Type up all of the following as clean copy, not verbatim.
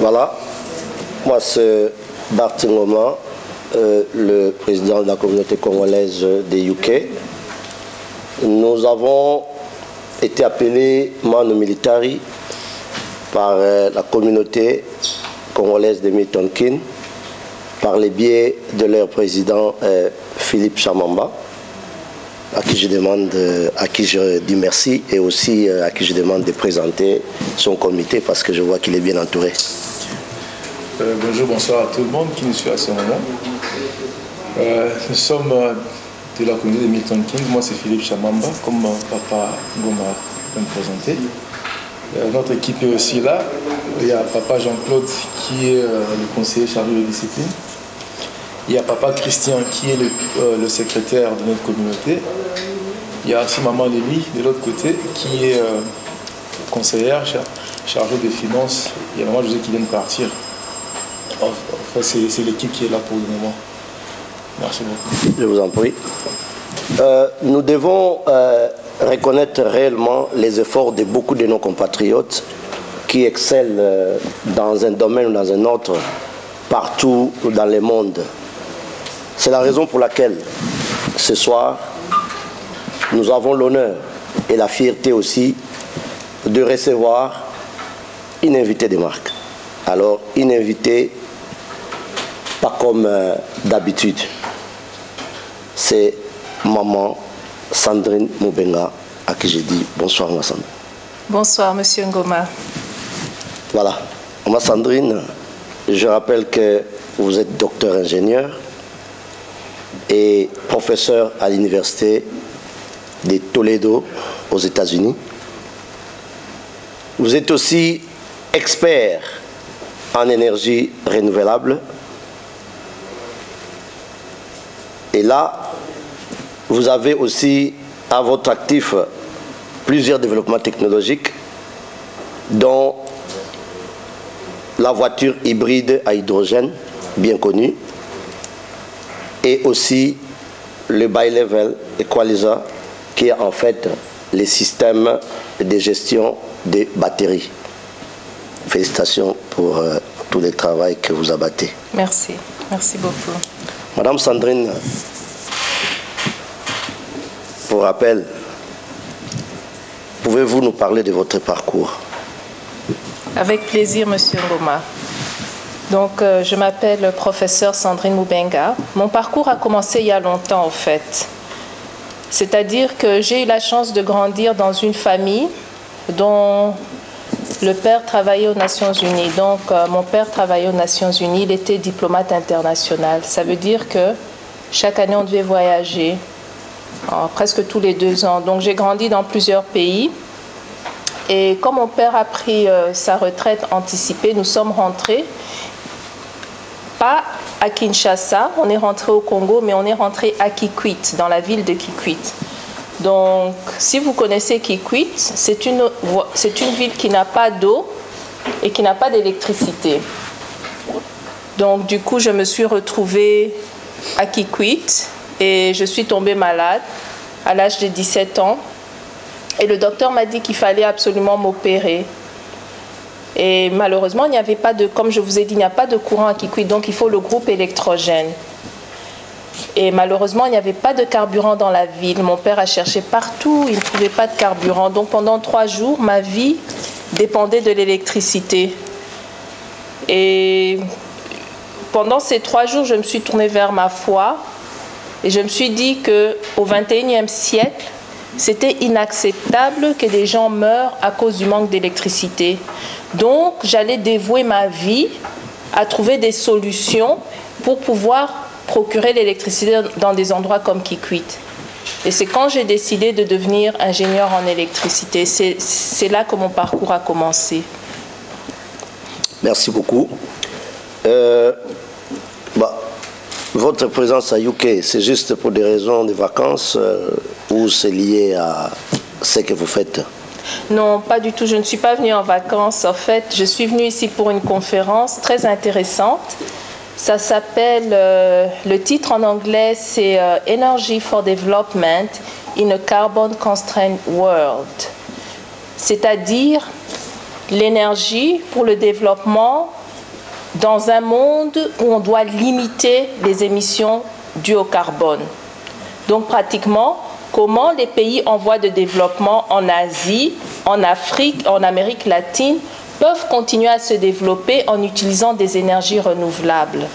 Voilà, moi c'est Barth Ngoma, le président de la communauté congolaise des UK. Nous avons été appelés Manu Militari par la communauté congolaise de Milton Keynes, par les biais de leur président Philippe Chamamba, à qui je dis merci, et aussi à qui je demande de présenter son comité parce que je vois qu'il est bien entouré. Bonjour, bonsoir à tout le monde qui nous suit à ce moment. Nous sommes de la communauté de Milton Keynes. Moi c'est Philippe Chamamba, comme Papa Ngoma peut me présenter. Notre équipe est aussi là. Il y a Papa Jean-Claude qui est le conseiller chargé de discipline. Il y a Papa Christian qui est le secrétaire de notre communauté. Il y a aussi Maman Lélie de l'autre côté qui est conseillère chargée des finances. Il y a Maman José qui vient de partir. Enfin, c'est l'équipe qui est là pour le moment. Merci beaucoup. Je vous en prie. Nous devons reconnaître réellement les efforts de beaucoup de nos compatriotes qui excellent dans un domaine ou dans un autre partout dans le monde. C'est la raison pour laquelle ce soir nous avons l'honneur et la fierté aussi de recevoir une invitée de marque. Alors une invitée pas comme d'habitude, c'est Maman Sandrine Mubenga, à qui je dis bonsoir ma Sandrine. Bonsoir Monsieur Ngoma. Voilà, Maman Sandrine, je rappelle que vous êtes docteur ingénieur et professeur à l'université de Toledo aux États-Unis. Vous êtes aussi expert en énergie renouvelable. Et là, vous avez aussi à votre actif plusieurs développements technologiques, dont la voiture hybride à hydrogène, bien connue, et aussi le Bi-Level Equalizer, qui est en fait le système de gestion des batteries. Félicitations pour tout le travail que vous abattez. Merci, merci beaucoup. Madame Sandrine, pour rappel, pouvez-vous nous parler de votre parcours? Avec plaisir, Monsieur Ngoma. Donc, je m'appelle professeur Sandrine Mubenga. Mon parcours a commencé il y a longtemps, en fait. C'est-à-dire que j'ai eu la chance de grandir dans une famille dont le père travaillait aux Nations Unies. Donc, mon père travaillait aux Nations Unies. Il était diplomate international. Ça veut dire que chaque année, on devait voyager, presque tous les 2 ans. Donc, j'ai grandi dans plusieurs pays. Et quand mon père a pris sa retraite anticipée, nous sommes rentrés, pas à Kinshasa, on est rentré au Congo, mais on est rentré à Kikwit, dans la ville de Kikwit. Donc, si vous connaissez Kikwit, c'est une ville qui n'a pas d'eau et qui n'a pas d'électricité. Donc, du coup, je me suis retrouvée à Kikwit et je suis tombée malade à l'âge de 17 ans. Et le docteur m'a dit qu'il fallait absolument m'opérer. Et malheureusement, il n'y avait pas de, comme je vous ai dit, il n'y a pas de courant à Kikwit, donc il faut le groupe électrogène. Et malheureusement, il n'y avait pas de carburant dans la ville. Mon père a cherché partout, il ne trouvait pas de carburant. Donc pendant 3 jours, ma vie dépendait de l'électricité. Et pendant ces 3 jours, je me suis tournée vers ma foi. Et je me suis dit qu'au XXIe siècle, c'était inacceptable que des gens meurent à cause du manque d'électricité. Donc, j'allais dévouer ma vie à trouver des solutions pour pouvoir procurer l'électricité dans des endroits comme Kikwit. Et c'est quand j'ai décidé de devenir ingénieur en électricité. C'est là que mon parcours a commencé. Merci beaucoup. Votre présence à UK, c'est juste pour des raisons de vacances ou c'est lié à ce que vous faites? Non, pas du tout. Je ne suis pas venue en vacances. En fait, je suis venue ici pour une conférence très intéressante. Ça s'appelle, le titre en anglais, c'est Energy for Development in a Carbon Constrained World. C'est-à-dire l'énergie pour le développement dans un monde où on doit limiter les émissions dues au carbone. Donc pratiquement, comment les pays en voie de développement en Asie, en Afrique, en Amérique latine peuvent continuer à se développer en utilisant des énergies renouvelables.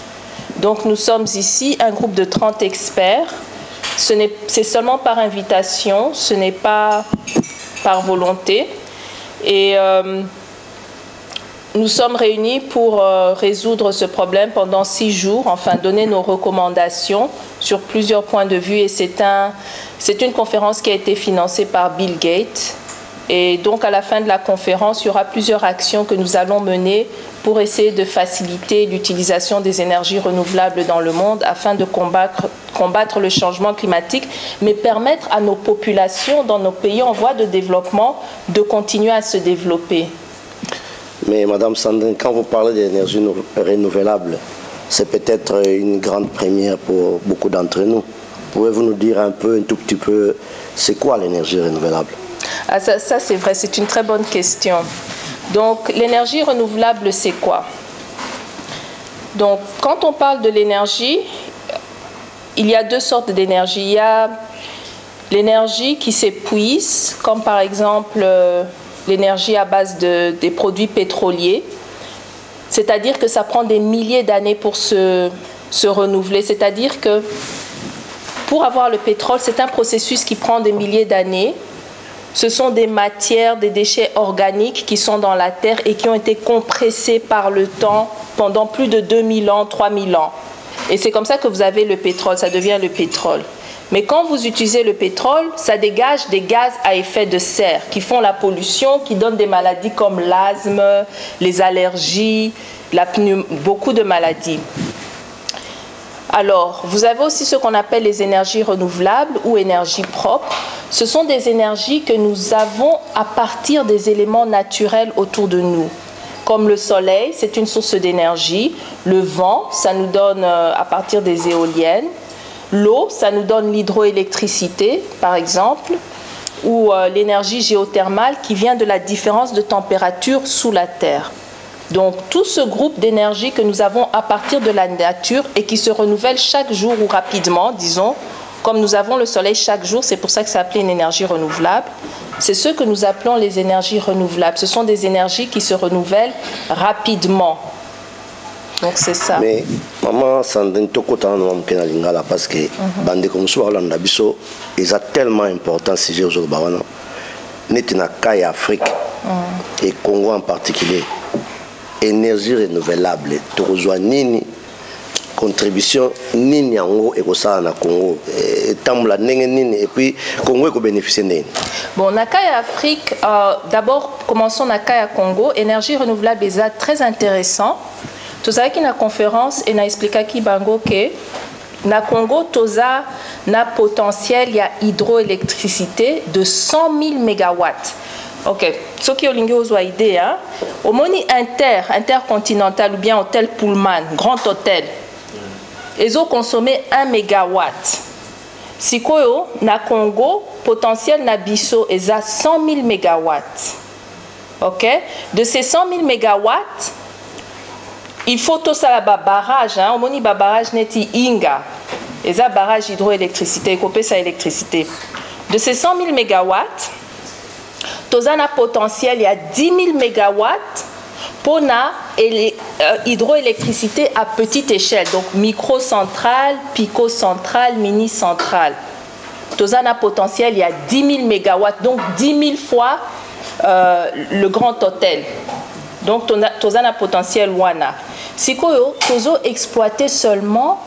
Donc nous sommes ici un groupe de 30 experts. C'est seulement par invitation, ce n'est pas par volonté. Et nous sommes réunis pour résoudre ce problème pendant 6 jours, enfin donner nos recommandations sur plusieurs points de vue. Et c'est une conférence qui a été financée par Bill Gates. Et donc à la fin de la conférence, il y aura plusieurs actions que nous allons mener pour essayer de faciliter l'utilisation des énergies renouvelables dans le monde afin de combattre le changement climatique, mais permettre à nos populations dans nos pays en voie de développement de continuer à se développer. Mais Madame Sandrine, quand vous parlez d'énergie renouvelable, c'est peut-être une grande première pour beaucoup d'entre nous. Pouvez-vous nous dire un tout petit peu, c'est quoi l'énergie renouvelable? Ah, ça c'est vrai, c'est une très bonne question. Donc l'énergie renouvelable, c'est quoi? Donc quand on parle de l'énergie, il y a 2 sortes d'énergie. Il y a l'énergie qui s'épuise, comme par exemple l'énergie à base des produits pétroliers. C'est-à-dire que ça prend des milliers d'années pour se renouveler. C'est-à-dire que pour avoir le pétrole, c'est un processus qui prend des milliers d'années. Ce sont des matières, des déchets organiques qui sont dans la terre et qui ont été compressés par le temps pendant plus de 2000 ans, 3000 ans. Et c'est comme ça que vous avez le pétrole, ça devient le pétrole. Mais quand vous utilisez le pétrole, ça dégage des gaz à effet de serre qui font la pollution, qui donnent des maladies comme l'asthme, les allergies, beaucoup de maladies. Alors, vous avez aussi ce qu'on appelle les énergies renouvelables ou énergies propres. Ce sont des énergies que nous avons à partir des éléments naturels autour de nous. Comme le soleil, c'est une source d'énergie. Le vent, ça nous donne à partir des éoliennes. L'eau, ça nous donne l'hydroélectricité, par exemple, ou l'énergie géothermale qui vient de la différence de température sous la Terre. Donc, tout ce groupe d'énergie que nous avons à partir de la nature et qui se renouvelle chaque jour ou rapidement, disons, comme nous avons le soleil chaque jour, c'est pour ça que c'est appelé une énergie renouvelable, c'est ce que nous appelons les énergies renouvelables. Ce sont des énergies qui se renouvellent rapidement. Donc, c'est ça. Mais, maman, Sandrine, parce que bande comme ça, ils ont tellement important si j'ai aujourd'hui, n'est-ce pas Afrique et Congo en particulier. Énergie renouvelable, Torozouanini, contribution nini yango et ça na Congo, et tambla nini et puis Congo est bénéficier. Bon, Nakaya Afrique, d'abord commençons Nakaya Congo, énergie renouvelable est très intéressant. Tout ça qui na conférence et na expliqué qui bango que na Congo toza na potentiel il y a hydroélectricité de 100 000 mégawatts. Ok, ce qui est une idée, hein? Au moni intercontinental ou bien hôtel Pullman, grand hôtel, ils ont consommé 1 mégawatt. Si quoi, na Congo, potentiel na biso est à 100 000 mégawatts. Ok, de ces 100 000 mégawatts, il faut tout ça là barrage, hein? Au moni barrage neti inga, et un barrage hydroélectricité, couper sa électricité. De ces 100 000 mégawatts, Tozana potentiel, il y a 10 000 mégawatts pour la hydroélectricité à petite échelle, donc micro-centrale, pico-centrale, mini-centrale. Tozana potentiel, il y a 10 000 mégawatts, donc 10 000 fois le grand hôtel. Donc Tozana potentiel wana. Si Tozo exploité seulement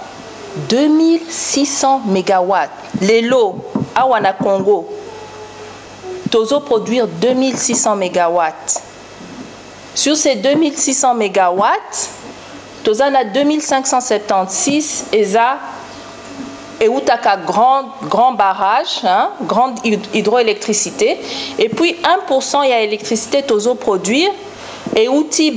2600 mégawatts. Les lots à Wana Congo. Tozo produire 2600 mégawatts. Sur ces 2600 mégawatts, Tozana a 2576 et Outaka grand barrage, hein, grande hydroélectricité. Et puis 1% il y a électricité Tozo produire et outil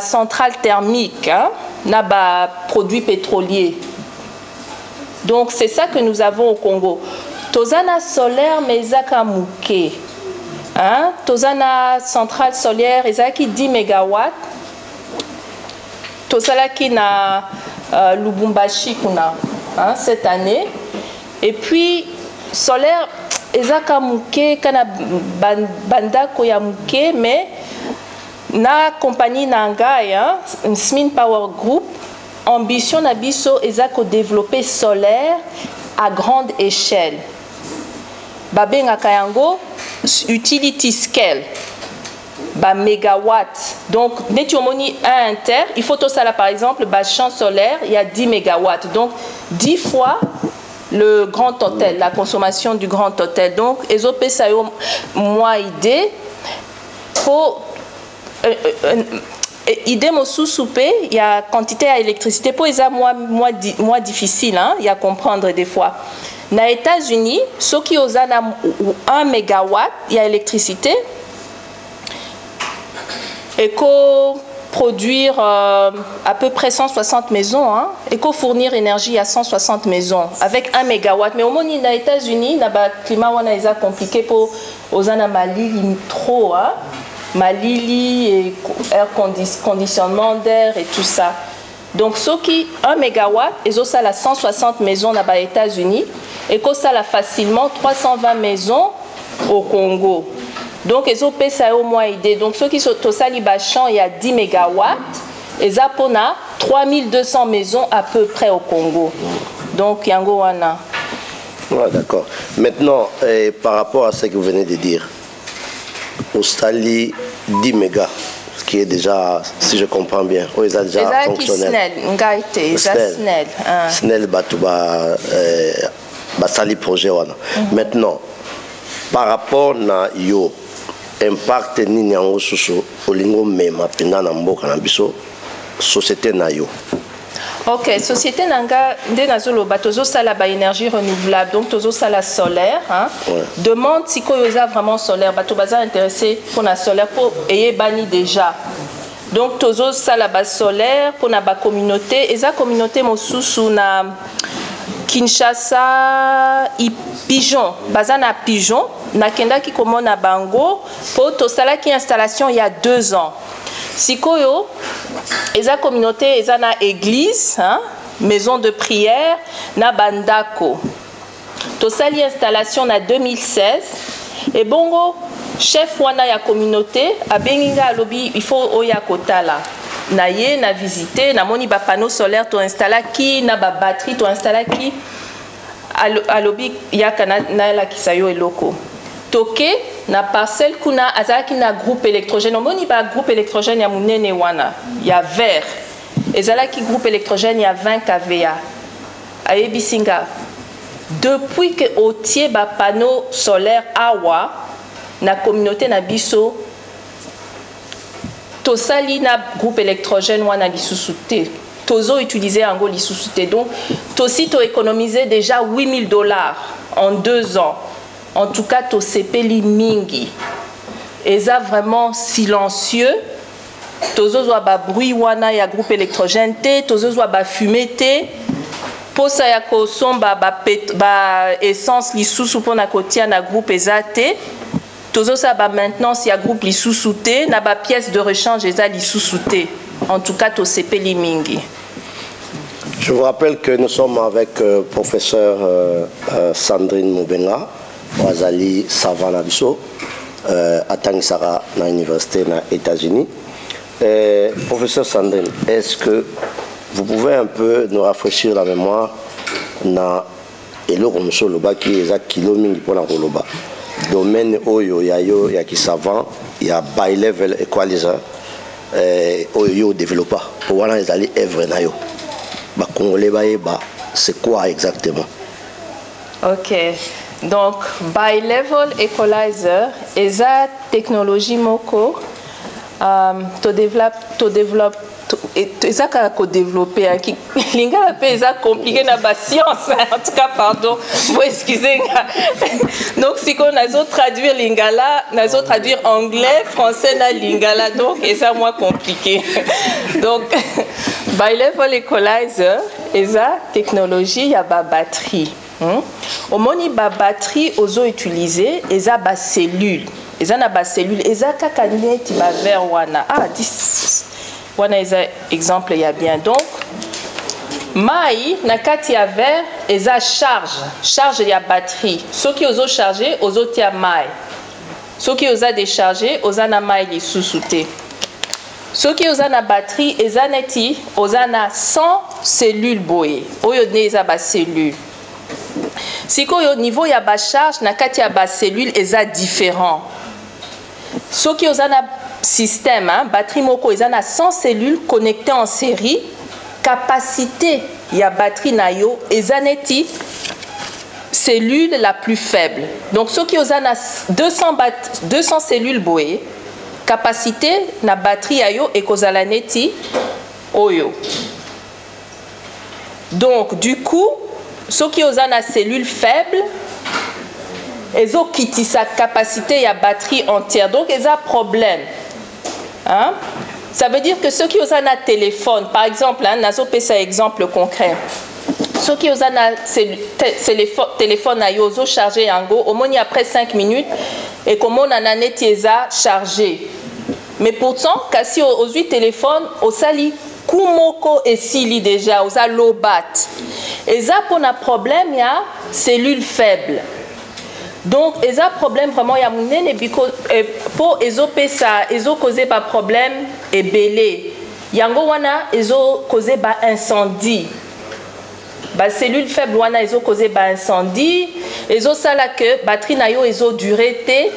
centrale thermique, hein, na produits pétroliers. Donc c'est ça que nous avons au Congo. Tozana solaire mezaka muke. Hein? Tozana centrale solaire ezaki 10 mégawatts. tosalaki na Lubumbashi kuna cette année. Et puis solaire ezaka muke kana bandako ya muke, mais na compagnie Nangai, Smin Power Group, ambition na biso ezako développer solaire à grande échelle. Babengaka yango utility scale. Ba mégawatts. Donc, dès omoni un inter, il faut tout ça là, par exemple, ba champ solaire, il y a 10 mégawatts. Donc, 10 fois le grand hôtel, la consommation du grand hôtel. Donc, ESOP ça yo moi idée pour idée mo sous-soupé, il y a quantité à électricité pour ça moi difficile il y a comprendre des fois. Na États-Unis, ceux qui ont 1 mégawatt, il y a électricité. Et qu'on produire à peu près 160 maisons, et qu'on fournir énergie à 160 maisons avec 1 mégawatt. Mais au moins, aux États-Unis, le climat est compliqué pour aux Malili trop, Malili et air conditionnement d'air et tout ça. Donc, ceux qui 1 mégawatt, ils ont ça 160 maisons aux États-Unis et qu'on ça facilement 320 maisons au Congo. Donc, ils ont payé ça au moins idée. Donc, ceux qui sont au Salibachan, il y a 10 mégawatts. Et Zapona, 3200 maisons à peu près au Congo. Donc, Yango Wana. Ouais, d'accord. Maintenant, par rapport à ce que vous venez de dire, au Stali 10 mégas, ce qui est déjà, si je comprends bien, ils ont déjà fonctionnel. Snell, Batouba, Basali projet Wana. Maintenant, par rapport à yo, impact ni nyango susu olingo mema penda na mboka na biso société na yo. Ok, société nanga nde nazolo batozo sala ba énergie renouvelable, donc tozo sala solaire demande si ko yoza vraiment solaire bato baza intéressé pour la solaire pour ayé bani déjà. Donc tozo sala ba solaire pour na ba communauté, eza communauté mosusu na Kinshasa, Pigeon, Bazana Pigeon, Nakenda qui commande à Bango, pour Tosala qui installation il y a 2 ans. Sikoyo, eza communauté, eza na église, maison de prière, na Bandako. Tosali installation na 2016, et Bongo, chef wana ya communauté, a Benginga alobi, il faut oya kotala. Na ye na visiter na moni ba panneau solaire to installa ki na ba batterie to installa ki alobi ya kana na la kisayo eloko toke na parcelle kuna azaki na groupe électrogène moni ba groupe électrogène ya munene wana ya vert ezala ki groupe électrogène ya 20 kVA ayebisinga depuis que otie ba panneau solaire awa na communauté na biso tosali na groupe électrogène wana lisusu te tozo utiliser ango lisusu te donc tosi to économiser déjà $8,000 en 2 ans en tout cas to sepeli mingi eza vraiment silencieux tozo zwa ba bruit wana ya groupe électrogène te tozo zwa ba fumée te posa ya ko somba ba essence lisusu pona kotia na groupe eza te. Tozo ça ba maintenance ya groupe li sous-souté na ba pièce de rechange eza li sous-souté. En tout cas to sepeli mingi. Je vous rappelle que nous sommes avec professeur Sandrine Mubenga, Wazali Savana Biso, à Tangisara, na université na États-Unis. Professeur Sandrine, est-ce que vous pouvez un peu nous rafraîchir la mémoire na eloko msoloba ki eza kilo mingi pona koloba. Domaine oyo ya yo ya ki savant ya high level equalizer oyo développeur pour wana ezali œuvre na yo ba congolais ba yeba c'est quoi exactement? OK, donc high level equalizer eza technologie moko to développe eza ko développer qui lingala pe eza compliqué na ba science en tout cas pardon vous excusez donc si qu'on nazo traduire lingala nazo traduire anglais français na lingala donc eza moins compliqué donc by level equalizer eza technologie ya ba batterie au moni ba batterie ozo utiliser eza ba cellule eza na ba cellule eza kaka neti ba verre wana wana eza exemple ya bien. Donc mai na kati ya verre eza charge ya batterie. Soki ozo charger ozo tia mai. Soki oza décharger oza na mai lisusu te. Soki oza na batterie eza neti oza na 100 cellules boye. Oyo ne eza ba cellule. Sikoyo niveau ya ba charge na kati ya ba cellule eza différent. Soki oza na système, batterie moko eza na 100 cellules connectées en série, capacité ya batterie na yo eza neti cellule la plus faible. Donc soki oza na 200 cellules boye, capacité na batterie ya yo ekozala neti oyo. Donc du coup, soki oza na cellule faible, ezo kitisa capacité ya batterie entière. Donc eza problème. Hein? Ça veut dire que ceux qui ont un téléphone, par exemple, nazo pesa exemple concret. Ceux qui ont un téléphone à yozo chargé yango, au moins après 5 minutes, et comme on a un net chargé. Mais pourtant, kasi aux 8 téléphones, au sali kumoko et sili déjà, aux low bat. Et ça pour un problème, il y a cellule faible. Donc, il y a un problème vraiment, il y a pour les causer par problème et belé. Yango wana ezo causer par incendie. Ba cellule faible wana ezo causer par incendie. Ezo sala que batterie na yo ezo durer té.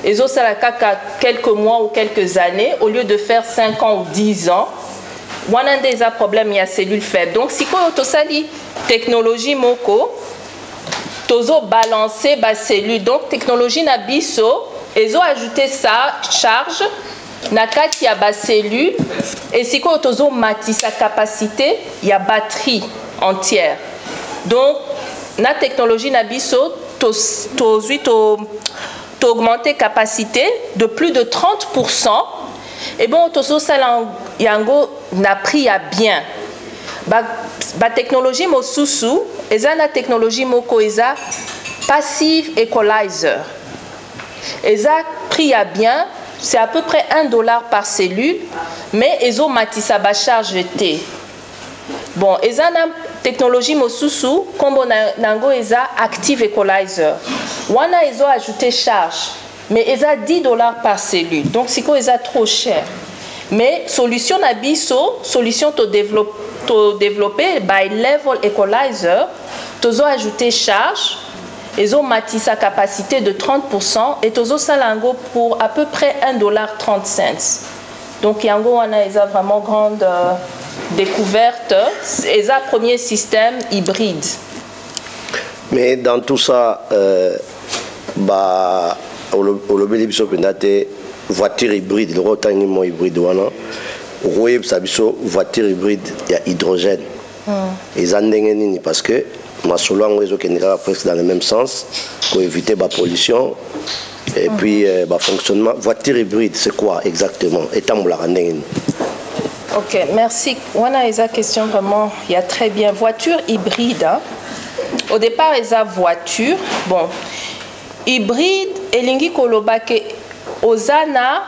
Ezo sala kaka quelques mois ou quelques années au lieu de faire 5 ans ou 10 ans. Wana des a problème il y a cellule faible. Donc si ko to sali technologie moko tozo balancer ba cellule. Donc technologie na biso ezo ajouter ça charge na kati ya ba cellule et si ko tozo mati sa capacité ya batterie entière. Donc na technologie na biso to augmenter capacité de plus de 30%. Et bon tozo sala yango na prix ya bien. Ba technologie mosusu eza na technologie moko eza passive equalizer. Eza prix ya bien, c'est à peu près $1 par cellule, mais ezo matisa ba charge T. Bon, eza na technologie mosusu kombo nango eza active equalizer. Wana ezo ajouter charge, mais eza $10 par cellule. Donc siko eza trop cher. Mais solution na biso, solution to développer by level equalizer, tozo ajouter charge, ezo mati sa capacité de 30% et tozo salango pour à peu près $1.30. Donc yango wana eza vraiment grande découverte, eza premier système hybride. Mais dans tout ça, olobi biso pendate voiture hybride, le rotanimo hybride wana, roye sabiso voiture hybride ya hydrogène. Ils en nini parce que ma solo en réseau qui n'est presque dans le même sens pour éviter la pollution et puis fonctionnement. Voiture hybride, c'est quoi exactement? Et tant la nini. Ok, merci. Wana esa question vraiment, il y a très bien voiture hybride. Hein? Au départ, esa voiture, bon, hybride elingi koloba ke ozana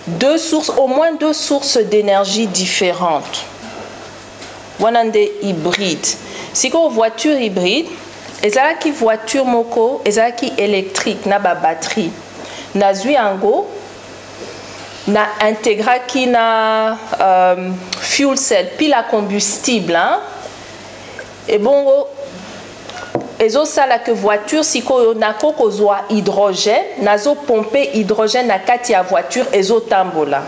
deux sources, au moins 2 sources d'énergie différentes. Wanande hybride. Si ko voiture hybride, ezala ki voiture moko, ezala ki électrique na ba batterie. Na zui ango na intégra ki na fuel cell, pile à combustible, hein? Et bon ezo sala que voiture siko nako kozwa hydrogène nazo pomper hydrogène na kati ya voiture ezo tambola.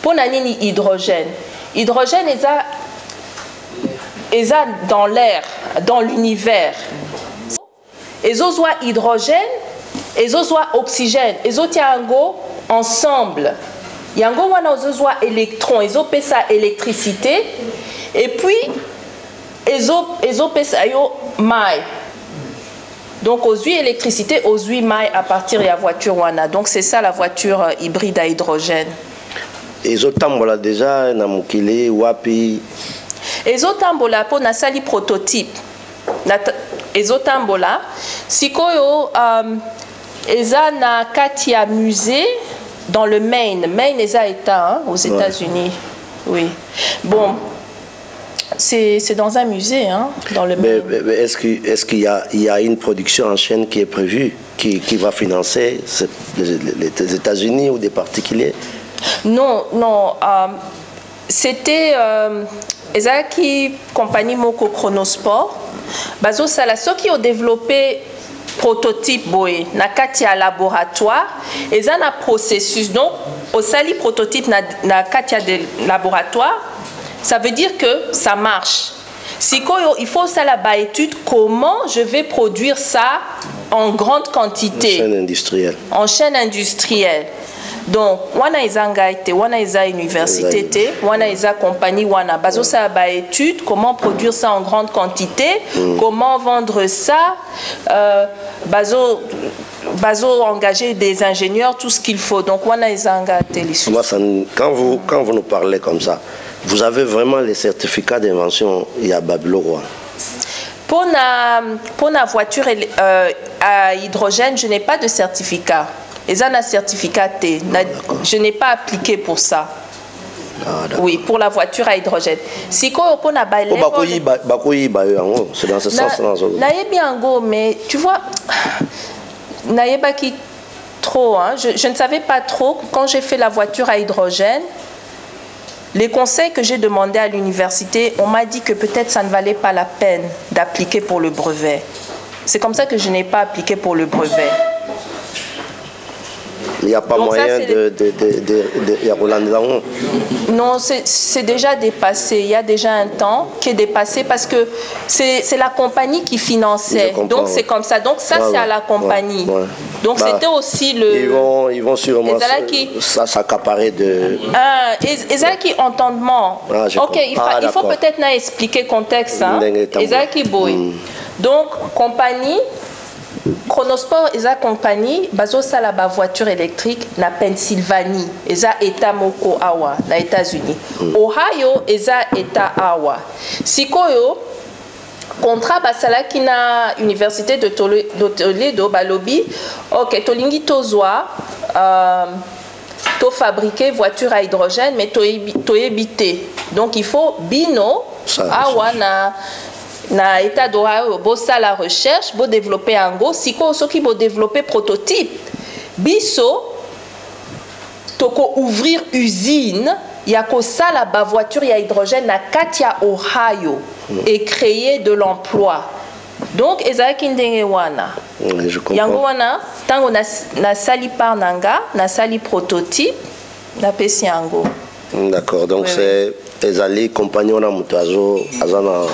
Pona nini hydrogène? Hydrogène eza dans l'air, dans l'univers. Ezo zwa hydrogène, ezo zwa oxygène, ezo tiango ensemble. Yango wana ezo zwa électron, ezo pesa électricité et puis ezo pesa yo mai. Donc, aux huiles électricité, aux huiles mailles à partir de la voiture wana. Donc, c'est ça la voiture hybride à hydrogène. Et les autres tambola déjà, na mukile, wapi. Les autres tambola pour na sali prototype. Les autres tambola, si koyo eza na katia musée dans le Maine. Maine eza état aux États-Unis. Oui. Bon, c'est dans un musée, hein, dans le mais est-ce qu'il y a une production en chaîne qui est prévue, qui va financer les États-Unis ou des particuliers? Non, non. C'était Ezaki compagnie Moko Chronosport. Bazo sala ceux qui ont développé prototype boé na katia laboratoire et ça na processus. Donc au sali prototype na katia de laboratoire, ça veut dire que ça marche. Si il faut ça la bas étude comment je vais produire ça en grande quantité. En chaîne industrielle. En chaîne industrielle. Donc, wana izanga ite, wana isa université, wana isa compagnie, wana bazo ça ba étude, comment produire ça en grande quantité, comment vendre ça, bazo engager des ingénieurs, tout ce qu'il faut. Donc, wana izanga ite. Quand vous nous parlez comme ça, vous avez vraiment les certificats d'invention Yabablo. Pour la voiture à hydrogène, je n'ai pas de certificat. Et ça, un certificat T. Je n'ai pas appliqué pour ça. Oui, pour la voiture à hydrogène. Si on a c'est dans ce sens. Mais tu vois, qui trop. Hein, je ne savais pas trop. Quand j'ai fait la voiture à hydrogène, les conseils que j'ai demandés à l'université, on m'a dit que peut-être ça ne valait pas la peine d'appliquer pour le brevet. C'est comme ça que je n'ai pas appliqué pour le brevet. Il n'y a pas moyen de Non, c'est déjà dépassé. Il y a déjà un temps qui est dépassé parce que c'est la compagnie qui finançait. Donc c'est comme ça. Donc ça, c'est à la compagnie. Donc c'était aussi le... Ils vont sûrement s'accaparer de... Et ça qui entendement. Ok, il faut peut-être expliquer le contexte. Et ça qui boy. Donc, compagnie... Chronosport et sa compagnie bazo sala ba voiture électrique na Pennsylvanie et ça état moko awa na États-Unis. Ohio et ça état awa. Sikoyo contrat basala ki na université de Toledo balobi OK tolingi tozwa to fabriquer voiture à hydrogène mais to éviter. Donc il faut bino awa na état d'Ohio, bossa la recherche, bo développer ango, siko soki bo développer prototype. Biso toko ouvrir usine, yako sala ba voiture ya hydrogène na Katia Ohio et créer de l'emploi. Donc ezaki ndenge wana. Je comprends. Yango wana tango na sali par nanga, na sali prototype, na pesi ango. D'accord. Donc c'est ezali compagnon na mutazo azana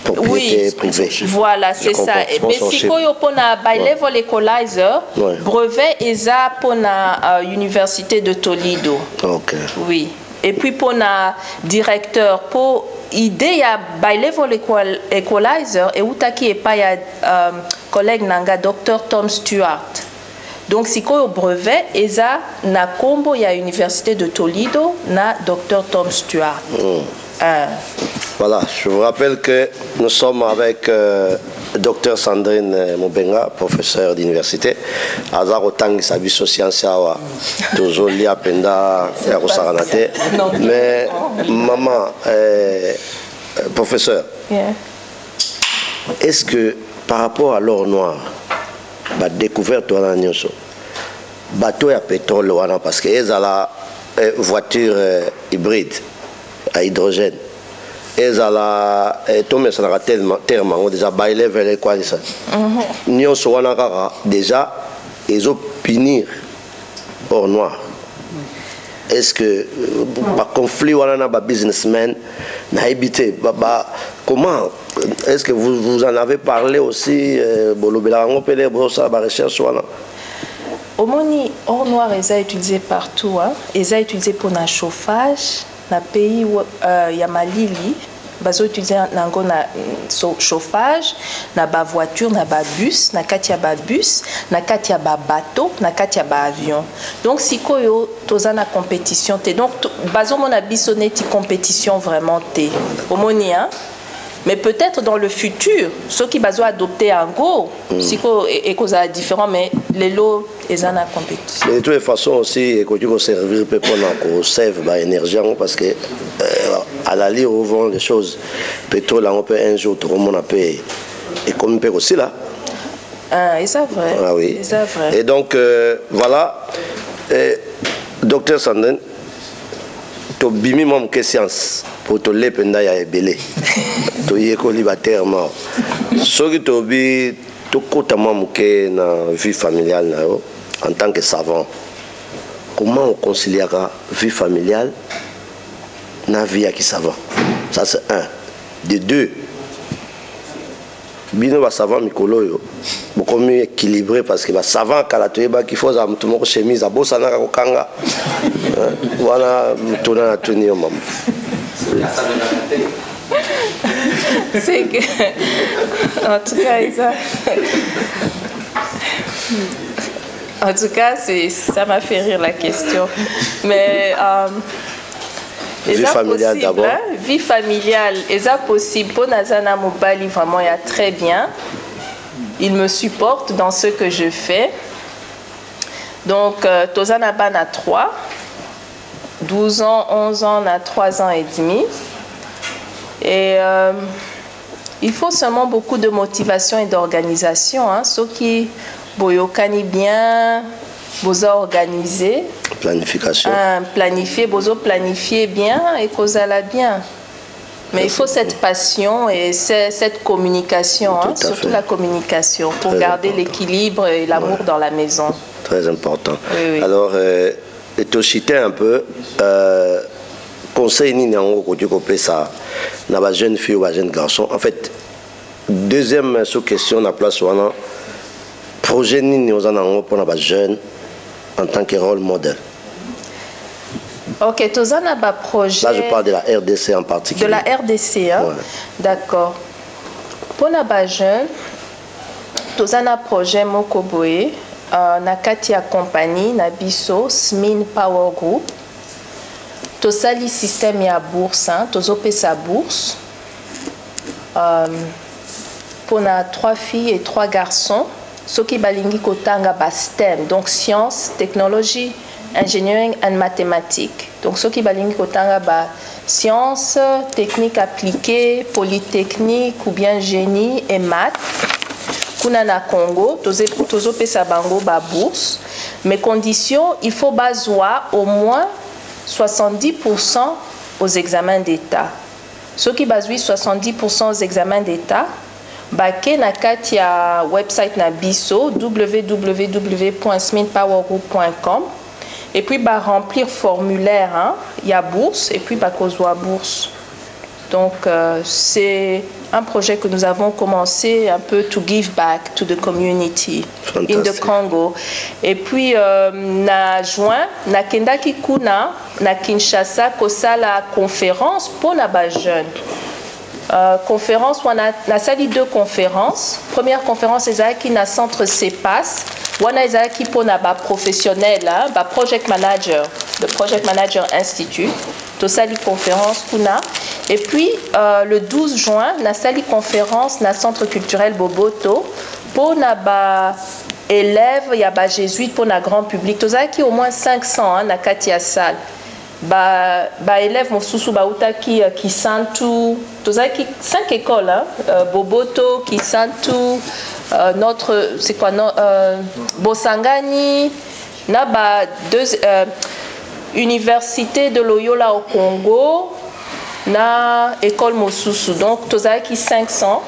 propriété privée. Voilà, c'est ça. Mais si vous avez un level equalizer, brevet est pour la université de Toledo. Ok. Oui. Et puis pour la directeur, pour idée à level equalizer, et où qui est pas collègue nanga Dr Tom Stewart. Donc si vous avez un brevet, est na combo ya université de Toledo na Dr Tom Stewart. Voilà, je vous rappelle que nous sommes avec Dr Sandrine Mubenga, professeure d'université. Azar Otang Sabiso Sciences Awa, toujours lié à Penda et à Rosaranate. Mais maman, professeur, est-ce que par rapport à l'or noir, la découverte de l'Agnoso, bateau à pétrole, parce qu'il y a la voiture hybride à hydrogène. Et la tombe ça tellement déjà bailé vers les quoi ça. Nous sommes déjà ils ont punir hors noir. Est-ce que par conflit ou un businessman n'a habité comment est-ce que vous en avez parlé aussi bolobela on peut les brosser la recherche voilà. Omoni hors noir est utilisé partout hein. Est utilisé pour le chauffage. Dans le pays où il y a Malili, ils utilisent le chauffage, na ba voiture, na ba bus, na katia ba bus, na katia ba bateau, na katia ba avion. Donc si koyo toza na compétition té donc bazo mon abisonné ti compétition vraiment té. Omoni hein. Mais peut-être dans le futur, ceux qui vont adopter un go, et cause différent, mais les lots, ils en ont compétition. De toute façon aussi, il faut servir pour sauver l'énergie parce que à la lire où vont les choses, pétrole, on peut un jour tout le monde a payé. Et comme on peut aussi là. Ah, et c'est vrai. Ah oui. Et c'est vrai. Et donc, voilà, docteur Sandrine, tu as bimi mon que science pour te le penda ya ebele. Tu y es colibataire mort. Ce que tu as dit, tu as que na vie familiale en tant que savant. Comment on concilie la vie familiale na vie qui savant? Ça c'est un. De deux, bino va savant mikolo yo beaucoup mieux équilibré parce que va savant kalatoyeba qu'il faut tout mon chemise à bossa na kokanga voilà mutuna na tenir maman. C'est que en tout cas ça m'a fait rire la question, mais vie familiale d'abord. Hein? Vie familiale, est-ce possible? Pour Nazana Mobali, vraiment, il y a très bien. Il me supporte dans ce que je fais. Donc, Tozana Ban a 3, 12 ans, 11 ans, on a 3 ans et demi. Et il faut seulement beaucoup de motivation et d'organisation. Hein? Ceux qui boyokani bien, vous organisez. Planification. Planifier bien et causer la bien. Mais il faut cette passion et cette communication, hein, surtout la communication, pour garder l'équilibre et l'amour dans la maison. Très important. Oui, oui. Alors, tu citais un peu, conseil ni ça, na jeune fille ou jeune garçon. En fait, deuxième sous-question, la place on projet ni aux en pour les jeunes en tant que rôle modèle. Ok, Tozana ba projet. Là, je parle de la RDC en particulier. De la RDC, hein? Ouais. D'accord. Pour les jeunes, Tozana projet Mokoboé, Nakatia Compagnie, Nabiso, SMIN Power Group. Tosali système ya bourse, hein? Tozope sa bourse. Pour na 3 filles et 3 garçons. Ce qui balingi kotanga ba STEM, donc sciences, technologie, engineering and mathématiques. Donc ce qui balingi kotanga ba sciences, techniques appliquées, polytechnique ou bien génie et maths. Kuna na Congo, tozo pesa bango ba bourse. Mais conditions, il faut bazoa au moins 70% aux examens d'État. Ceux qui basent 70% aux examens d'État, Baké na katia website na biso www.sminpowergroup.com et puis bah remplir formulaire, hein, y a bourse et puis bah kozwa bourse. Donc c'est un projet que nous avons commencé un peu to give back to the community. Fantastique. In the Congo. Et puis na juin na kendaki kuna na Kinshasa kosala conférence pour na ba jeune. Conférence, on a sali 2 conférences. Première conférence, c'est na centre CEPAS. On a qui pour na ba professionnel, ba project manager, le Project Manager Institute. To sali conférence kuna. Et puis le 12 juin, na sali conférence na centre culturel Boboto pour na ba élèves, il y a ba jésuites pour na grand public. To qui au moins 500 na katia salle. Ba élèves mosusu ba utaki Kisantu, tozaki 5 écoles, hein? Boboto, Kisantu, notre c'est quoi Bosangani, na ba 2 université de Loyola au Congo, na école mosusu. Donc tozaki 500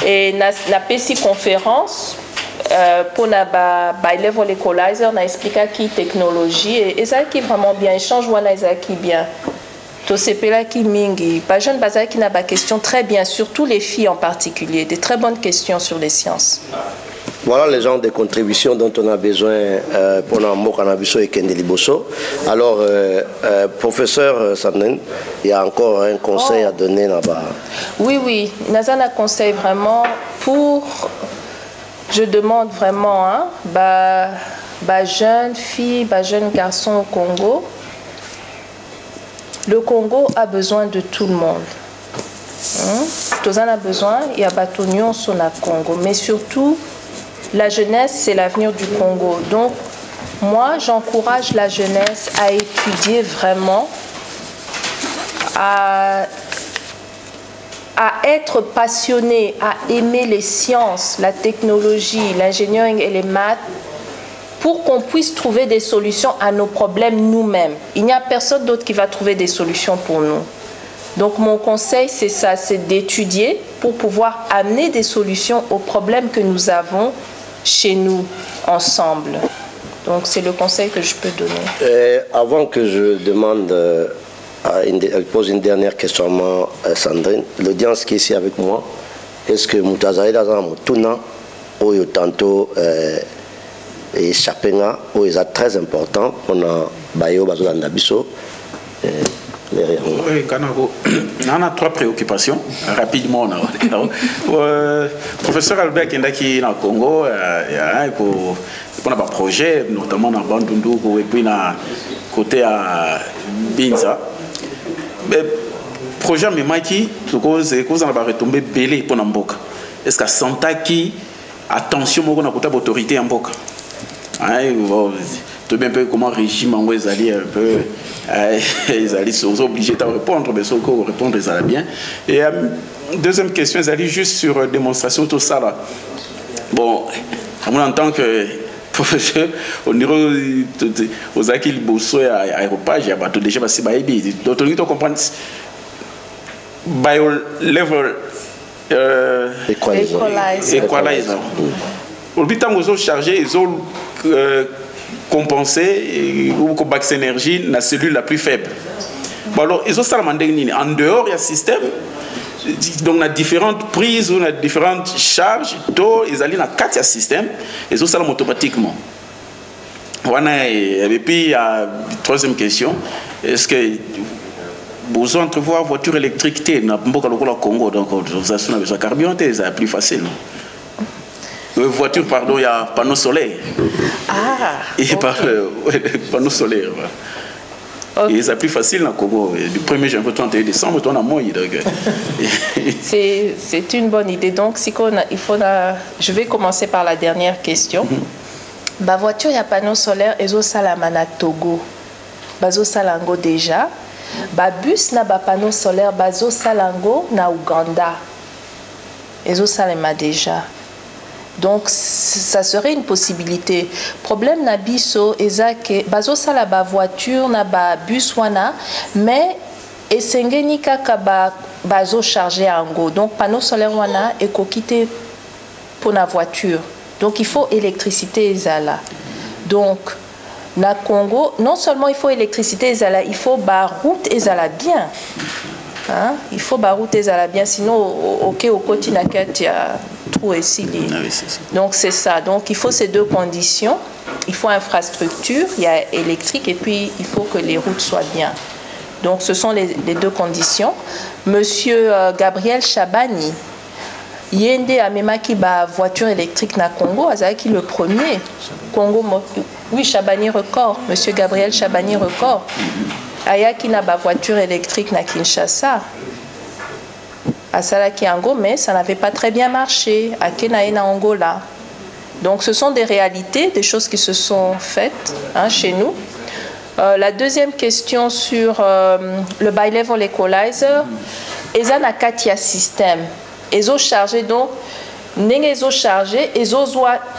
et na pesi conférence. Pour na ba level equalizer na expliquer qui technologie et ça qui vraiment bien échange wana ça qui bien to sepela qui mingi pas jeune bazar qui n'a pas question très bien, surtout les filles en particulier, des très bonnes questions sur les sciences. Voilà les genres de contributions dont on a besoin pour l'amour cannabis et Kendeli Bosso. Alors professeur Sandrine, il y a encore un conseil à donner là-bas. Oui, Nazana conseille vraiment pour. Je demande vraiment, hein, jeunes filles, jeunes garçons au Congo. Le Congo a besoin de tout le monde. Tous en a besoin, il y a Batonion sur le Congo. Mais surtout, la jeunesse, c'est l'avenir du Congo. Donc, moi, j'encourage la jeunesse à étudier vraiment, à être passionné, à aimer les sciences, la technologie, l'ingénierie et les maths, pour qu'on puisse trouver des solutions à nos problèmes nous-mêmes. Il n'y a personne d'autre qui va trouver des solutions pour nous. Donc mon conseil, c'est ça, c'est d'étudier pour pouvoir amener des solutions aux problèmes que nous avons chez nous, ensemble. Donc c'est le conseil que je peux donner. Avant que je demande, elle pose une dernière question à Sandrine, l'audience qui est ici avec moi, est-ce que Moutazaï Lazan Moutuna, ou tantôt et Chapenga, où ils sont très important, on a Bayo Bazolanda Bisso. Oui, on a 3 préoccupations. Rapidement, professeur Albert Kendaki dans le Congo, pour un projet, notamment dans Bandundu et puis dans côté à Binza. Projet Memaki, c'est qu'on va retomber belé pour Namboka. Est-ce qu'à Santaki, attention, on a une autorité en Boka. Tout bien peu comment régime en ils allaient un peu ils allaient sont obligés de répondre mais sauf qu'on répondre ils allaient bien. Et deuxième question, ils allaient juste sur démonstration tout ça là. Bon, en tant que professeur au niveau aux acquis bosso et aéropage il y a bateau déjà passé baïbi d'autres qui comprennent bio level equalizer. Au but où ils ont chargé ils ont compenser ou combattre l'énergie la cellule la plus faible. Bon alors ils ont ça en dehors il y a système donc on a différentes prises on a différentes charges tôt ils allaient dans 4 systèmes ils ont ça automatiquement. Voilà et puis il y a troisième question, est-ce que vous entrevoir voiture électrique dans le Congo donc vous avez besoin de carburant c'est plus facile. Voiture, pardon, il y a panneau solaire. Ah, et panneau solaire. Okay. Et c'est plus facile dans le Congo. Du 1er janvier au 31 décembre, on a moins. C'est une bonne idée. Donc, je vais commencer par la dernière question. Ma voiture, il y a panneau solaire, et zo salamana Togo. Bazo salango déjà. Ba bus na ba panneau solaire, bazo salango na Ouganda. Et zo salama déjà. Donc, ça serait une possibilité. Problème na biso, ezake, bazo sala ba voiture na ba bus wana, mais esengeni kaka bazo charger ango. Donc, panneau solaire wana et kokite pour la voiture. Donc, il faut électricité ezala. Donc, na Congo, non seulement il faut électricité ezala, il faut ba route ezala bien. Hein? Il faut ba route ezala bien, sinon ok au côté na ket ya trou et sili. Donc c'est ça. Donc il faut ces deux conditions. Il faut infrastructure, il y a électrique et puis il faut que les routes soient bien. Donc ce sont les deux conditions. Monsieur Gabriel Chabani, Yende Amemaki ba voiture électrique na Congo, azaki le premier. Congo, oui Chabani record. Monsieur Gabriel Chabani record. Ayaki na ba voiture électrique na Kinshasa. À Salaki Ango, mais ça n'avait pas très bien marché. À Kenae na Angola. Donc ce sont des réalités, des choses qui se sont faites chez nous. La deuxième question sur le bi-level equalizer, ils ont un Katia système. Ils ont chargé donc, ils ont chargé, ils ont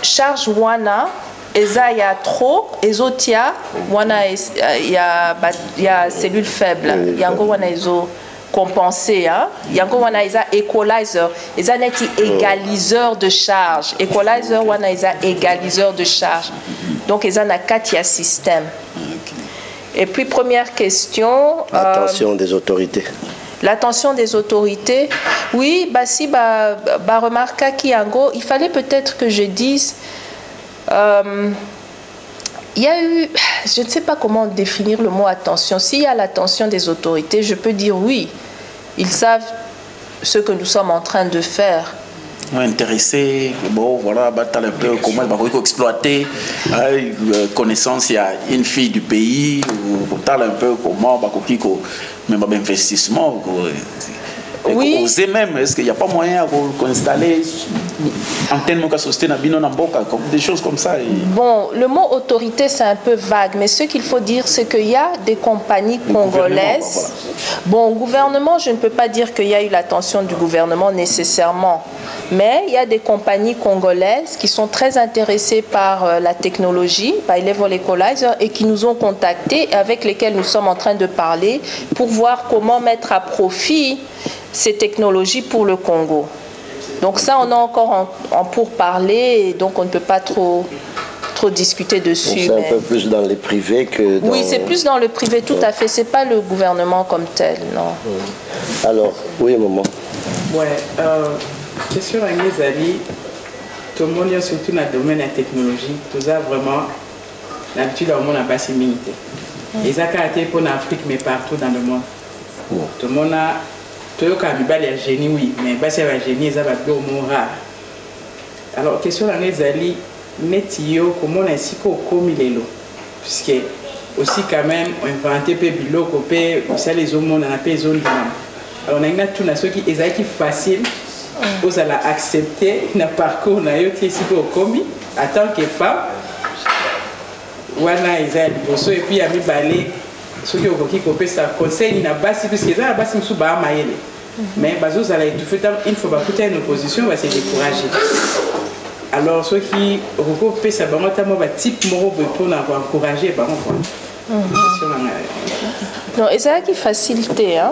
charge wana, ils ont trop, ils ont tia, wana il y a cellules faibles, il y a encore wana ils ont compensé, il y a encore wana ils ont equalizer, ils ont un égaliseur de charge, equalizer wana ils ont égaliseur de charge. Donc ils ont un Katia système. Et puis, première question. L'attention des autorités. L'attention des autorités. Oui, bah si, remarque Kiango, il fallait peut-être que je dise. Il y a eu, je ne sais pas comment définir le mot attention. S'il y a l'attention des autorités, je peux dire oui. Ils savent ce que nous sommes en train de faire. Intéressé, bon voilà, un peu comment il va exploiter connaissance, il y a une fille du pays, ou un peu comment même investissement. Oui. Oser même, est-ce qu'il n'y a pas moyen d'installer antenne de société comme des choses comme ça? Bon, le mot autorité, c'est un peu vague, mais ce qu'il faut dire, c'est qu'il y a des compagnies congolaises. Bon, au gouvernement, je ne peux pas dire qu'il y a eu l'attention du gouvernement nécessairement, mais il y a des compagnies congolaises qui sont très intéressées par la technologie, par Level Equalizer, et qui nous ont contactés, avec lesquels nous sommes en train de parler, pour voir comment mettre à profit ces technologies pour le Congo. Donc ça, on est encore en pourparlers, et donc on ne peut pas trop discuter dessus. C'est un peu plus dans le privé que dans... Oui, c'est plus dans le privé, tout à fait. C'est pas le gouvernement comme tel, non. Alors, oui, maman. Ouais, question à Ngezali, tout le monde, surtout dans le domaine de la technologie, tout ça vraiment, l'habitude au monde n'a pas si limité. Et ça a été pour l'Afrique, mais partout dans le monde. Tout le monde a... Tout le monde a un génie, oui, mais c'est un génie, ça va être au rare. Alors, question à Ngezali, Netio, comment on a ainsi comme il est là? Puisque aussi quand même, on inventé peu bilo, ça les hommes, on a peu zone. Alors on a tout ceux qui est facile, vous allez accepter le parcours on a eu ici au commis en tant que femme. Voilà, ils ont et puis il y a mis balai ceux qui ont coupé ça conseil il n'a pas si puisque ça n'a pas si sous bas maïle. Mais vous allez tout faire il faut pas coûter une opposition va se décourager. Alors ceux qui recoupent ça va notamment va type moro pour encourager par contre. Non, et ça qui facilité, hein.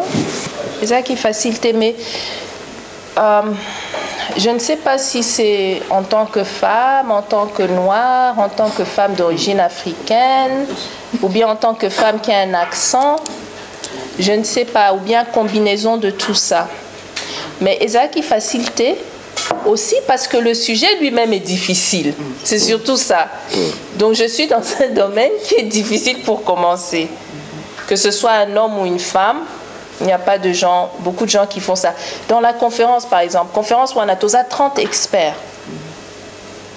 Et ça qui facilité, mais je ne sais pas si c'est en tant que femme, en tant que noire, en tant que femme d'origine africaine, ou bien en tant que femme qui a un accent, je ne sais pas, ou bien combinaison de tout ça. Mais ça qui facilité aussi parce que le sujet lui-même est difficile. C'est surtout ça. Donc je suis dans un domaine qui est difficile pour commencer. Que ce soit un homme ou une femme, il n'y a pas de gens, beaucoup de gens qui font ça. Dans la conférence, par exemple, conférence où on a 30 experts.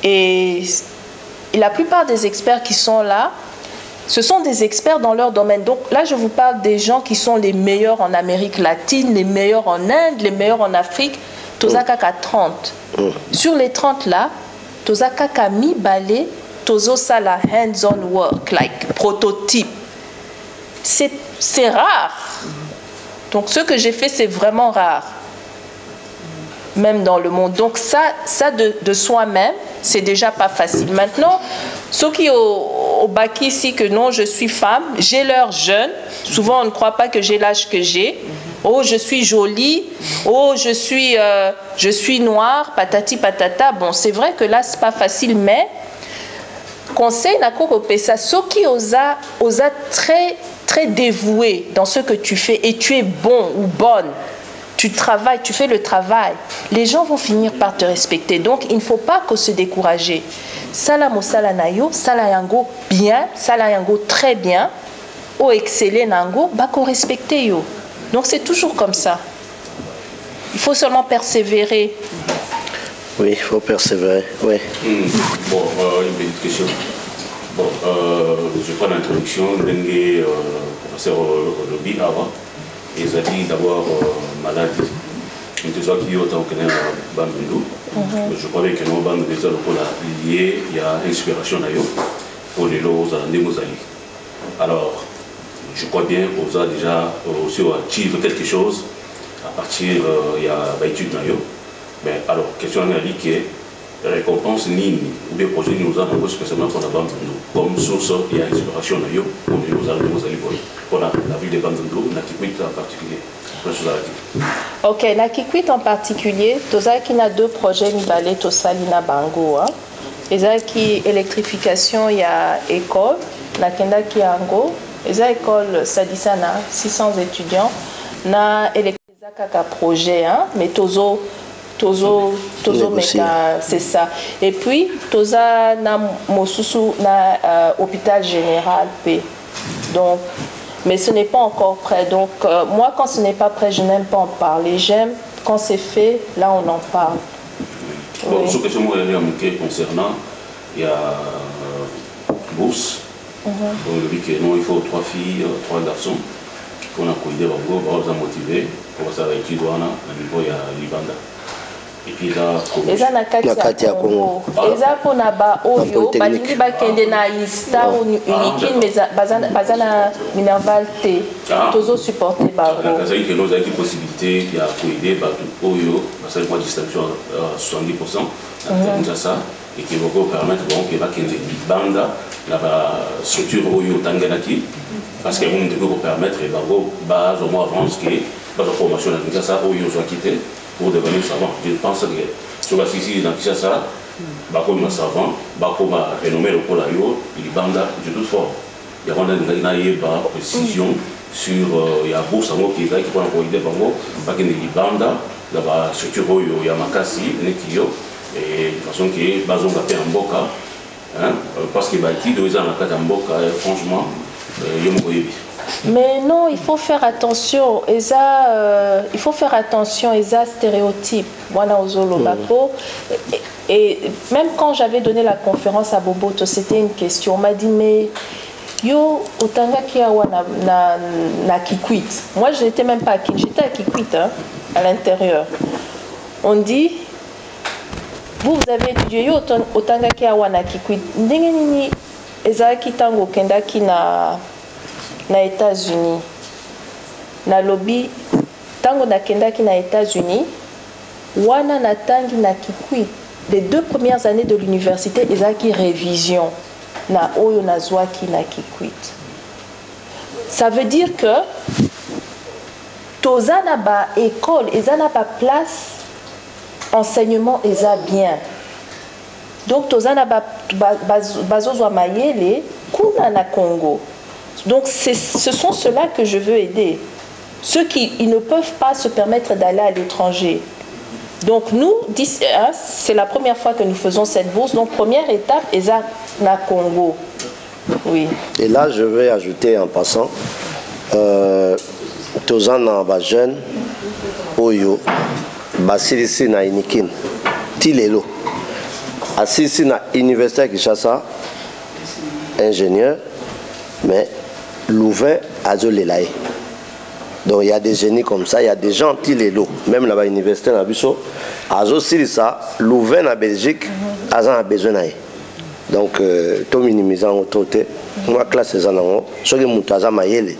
Et la plupart des experts qui sont là, ce sont des experts dans leur domaine. Donc là, je vous parle des gens qui sont les meilleurs en Amérique latine, les meilleurs en Inde, les meilleurs en Afrique. Tozakaka 30. Sur les 30 là, Tozakaka mi balé, Tozo sala hands-on work, like prototype. C'est rare. Donc ce que j'ai fait, c'est vraiment rare. Même dans le monde. Donc ça de soi-même, c'est déjà pas facile. Maintenant, ceux qui au bac ici que non, je suis femme, j'ai l'heure jeune. Souvent, on ne croit pas que j'ai l'âge que j'ai. Oh, je suis jolie. Oh, je suis noire. Patati patata. Bon, c'est vrai que là, c'est pas facile, mais conseil n'a qu'au ça. Ceux qui osa très dévoué dans ce que tu fais et tu es bon ou bonne. Tu travailles, tu fais le travail. Les gens vont finir par te respecter. Donc, il ne faut pas se décourager. Salamo salanayo, salayango bien, salayango très bien. O exceller nango, bako respecter yo. Donc c'est toujours comme ça. Il faut seulement persévérer. Oui, il faut persévérer. Oui. Bon, une petite question. Bon, je prends l'introduction. Dengue, professeur Lobi avant. Ils ont dit d'abord malade. Tout ça qui est autant que Bambindou. Je crois que nous avons déjà lié, il y a inspiration pour les lots à Nemozali. Alors, je crois bien qu'on a déjà aussi achieve quelque chose à partir il y a l'étude nayo. Mais alors question à qui est récompense ni ou bien projet nous avons spécialement qu'on a comme source il y a inspiration nayo comme nous allons pour la vie de Bandendo na Kikwit en particulier. Ok, na Kikwit en particulier, toza qui a 2 projets Mibale Tosalina Bango. Et ça qui électrification il y a école, na Kenda qui Ango. Et ça école Sadisana 600 étudiants na électrification projet mais tozo meka c'est ça. Et puis toza na mosusu na hôpital général P. Donc mais ce n'est pas encore prêt. Donc moi quand ce n'est pas prêt, je n'aime pas en parler. J'aime quand c'est fait, là on en parle. Bon, ce que je me concernant, il y a bourse. On lui dit que non, il faut 3 filles, 3 garçons qu'on a cueilli, on va motiver. professeur étude wana na niveau ya libanda. Et puis là, eza na kati ya Congo eza pona ba oyo balingi bakende na ISTA unikin mais baza na Minerval te tozo supporter bango kazali que nous avons possibilité ya koaider bato oyo basali kwa distribution 70% na ça et qui va permettre donc que bakende libanda na ba structure oyo tanganaki parce que on devait permettre bango base au moins avance que ba formation na ça oyo zo quitter pour devenir savant. Je pense que sur la Sicile, dans Kinshasa, comme savant, comme renommé le Polayo, il banda de toute forme. Il y a une précision sur il y a beaucoup de qui peut encore aider Bango, parce qu'il banda, la structure il y a Makasi, Nekio, et de façon que Bazon a fait un boca, parce qu'il va être deux ans à Mboka, franchement, il y a un mais non, il faut faire attention. Il faut faire attention à stéréotypes. Et même quand j'avais donné la conférence à Boboto, c'était une question. On m'a dit, mais yo, otanga kiawa na Kikwit. Moi, je n'étais même pas à Kikwit, j'étais à Kikwit, hein, à l'intérieur. On dit, vous avez étudié yo, otanga kiawa na Kikwit. Ndengeni, ezaki tango kendaki na États-Unis. Na lobby tango nakendaki na États-Unis, wana natangi na Kikwit. Les 2 premières années de l'université, ezaki révision na oyo nazwaki na Kikwit. Ça veut dire que tozana ba école, ezana ba place enseignement eza bien. Donc tozana ba bazozwa mayele kuna na Congo. Donc ce sont ceux-là que je veux aider. Ceux qui ne peuvent pas se permettre d'aller à l'étranger. Donc nous, c'est la première fois que nous faisons cette bourse. Donc première étape, Eza na Congo. Oui. Et là, je vais ajouter en passant, Tozana ba jeune, Oyo, Basilisi na Inikin, Tilelo, Assisi na Université Kinshasa, ingénieur, mais Louvain Azolelaye. Donc il y a des génies comme ça, il y a des gens qui les louent. Même là-bas à l'université, à Bissau, Azo ça, Louvain en Belgique, Azan a besoin d'aller. Donc tout minimisant en autorité. Moi classe les anneaux, ceux qui montent Azan Mayele,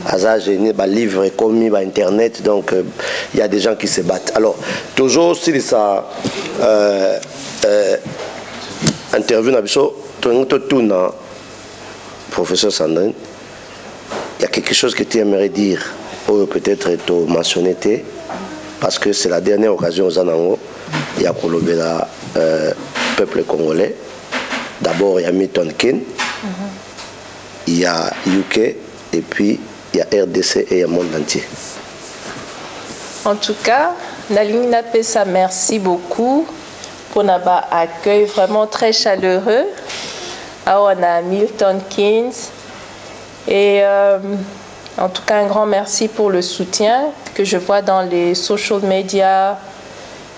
Azan génie, livre commis, internet. Donc il y a des gens qui se battent. Alors toujours si ça interview à Bissau, tout na professeur Sandrine. Il y a quelque chose que tu aimerais dire, ou peut-être te mentionner, parce que c'est la dernière occasion aux Anango, il y a Kolobela, peuple congolais. D'abord, il y a Milton Keynes, il y a UK, et puis il y a RDC et il y a le monde entier. En tout cas, Nalimina Pessa, merci beaucoup pour notre accueil vraiment très chaleureux. Ah, on a Milton Keynes. Et en tout cas, un grand merci pour le soutien que je vois dans les social media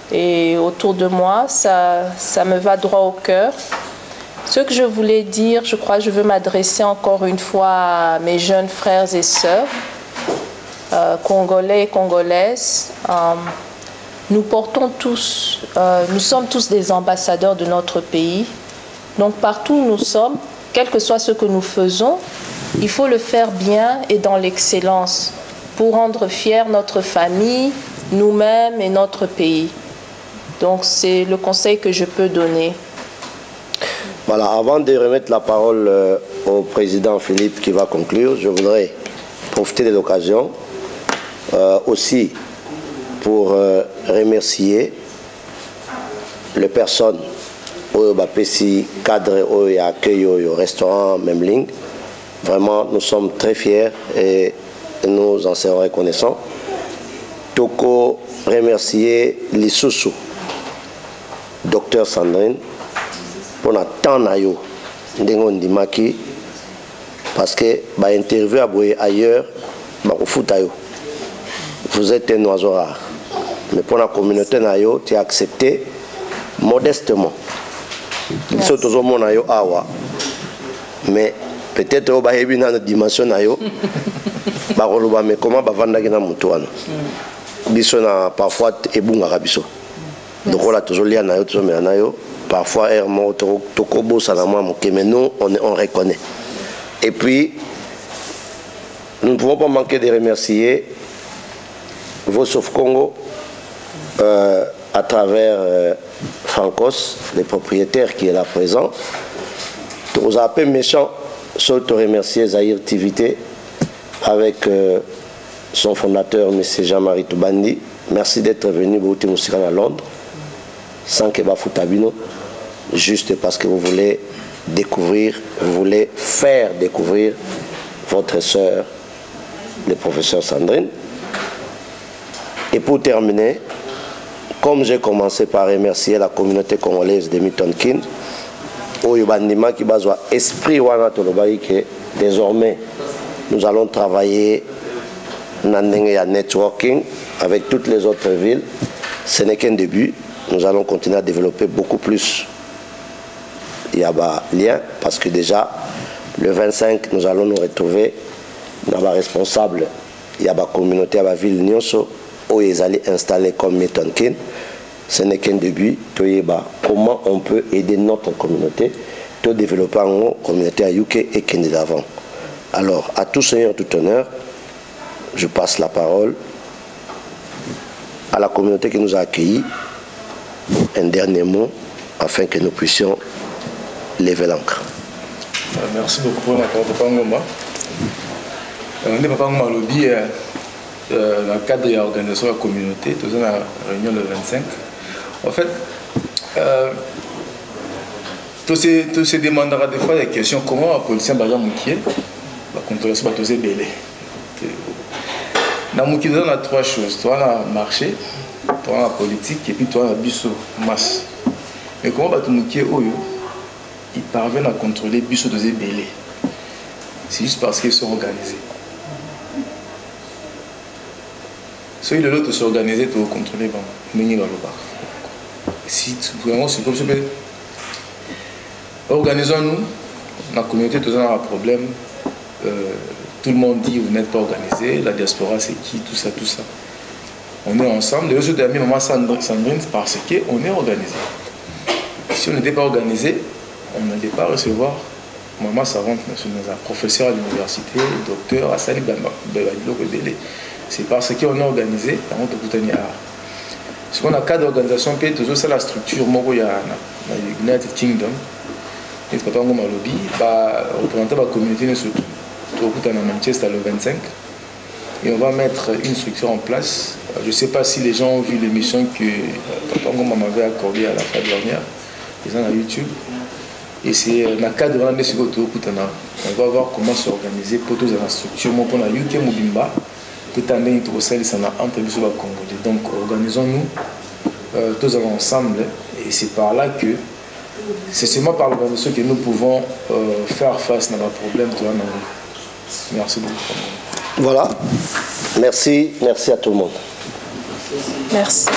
et autour de moi. Ça me va droit au cœur. Ce que je voulais dire, je crois que je veux m'adresser encore une fois à mes jeunes frères et sœurs, congolais et congolaises. Nous portons tous, nous sommes tous des ambassadeurs de notre pays. Donc partout où nous sommes, quel que soit ce que nous faisons, il faut le faire bien et dans l'excellence pour rendre fiers notre famille, nous-mêmes et notre pays. Donc c'est le conseil que je peux donner. Voilà, avant de remettre la parole au président Philippe qui va conclure, je voudrais profiter de l'occasion aussi pour remercier les personnes au cadre au accueil au restaurant Memling. Vraiment, nous sommes très fiers et nous en serons reconnaissants. Toko remercier Lissousou, docteur Sandrine, pour notre temps parce que interview ailleurs, vous êtes un oiseau rare. Mais pour la communauté, tu as accepté modestement. Mais peut-être que dans notre dimension, mais comment biso na parfois ebungaka biso donc on a toujours lié na yo toujours mais na yo parfois ermo tokobo sana moi moke mais nous on reconnaît et puis nous ne pouvons pas manquer de remercier vos Sauf Congo à travers Francos, les propriétaires qui est là présent. Nous avons appelé méchant, surtout remercier Zahir Tivité avec son fondateur, M. Jean-Marie Toubandi. Merci d'être venu à Londres, sans que Bafoutabino, juste parce que vous voulez découvrir, vous voulez faire découvrir votre sœur, le professeur Sandrine. Et pour terminer, comme j'ai commencé par remercier la communauté congolaise de Milton Keynes, qui a esprit que désormais nous allons travailler dans le networking avec toutes les autres villes. Ce n'est qu'un début. Nous allons continuer à développer beaucoup plus. Il y a un lien parce que déjà le 25 nous allons nous retrouver dans la responsable. Il y a une communauté à la ville Nyonso où ils allaient installer comme Milton Keynes. Ce n'est qu'un début. Comment on peut aider notre communauté de développer une communauté à UK et Kenya d'avant. Alors, à tout seigneur, tout honneur, je passe la parole à la communauté qui nous a accueillis. Un dernier mot afin que nous puissions lever l'ancre. Merci beaucoup pour la parole de Papa Ngoma. Papa Ngoma lobby dans le cadre de l'organisation de la communauté, nous avons la réunion le 25. En fait, tout se demandera des fois des questions comment un policier va contrôler ce bateau belé. Dans Mouki, on a trois choses. Toi, on a marché, toi, on a politique et puis toi, on a biso masse. Mais comment bateau Mouki, ils parviennent à contrôler biso de belé? C'est juste parce qu'ils sont organisés. Si l'autre s'organiser, tu vas contrôler, si vraiment c'est comme ça, organisons-nous. La communauté, tout ça a un problème. Tout le monde dit vous n'êtes pas organisé. La diaspora, c'est qui? Tout ça, tout ça. On est ensemble. Les autres amis, maman Sandrine, parce qu'on est organisé. Si on n'était pas organisé, on n'allait pas recevoir maman Savante, professeur à l'université, docteur, à Sali Bébé. C'est parce qu'on est organisé, ce qu'on a cas d'organisation, c'est la structure il y a United Kingdom, et c'est pas un lobby, représenter la communauté à Manchester le 25, et on va mettre une structure en place. Je ne sais pas si les gens ont vu l'émission que Papa Ngoma m'avait accordée à la fin dernière, ils ont à YouTube, et c'est dans le cadre de la on va voir comment s'organiser pour toute la structure, pour la UK Mobimba. Donc organisons-nous tous ensemble et c'est par là que c'est seulement par l'organisation que nous pouvons faire face à nos problèmes. Merci beaucoup. Voilà, merci à tout le monde. Merci.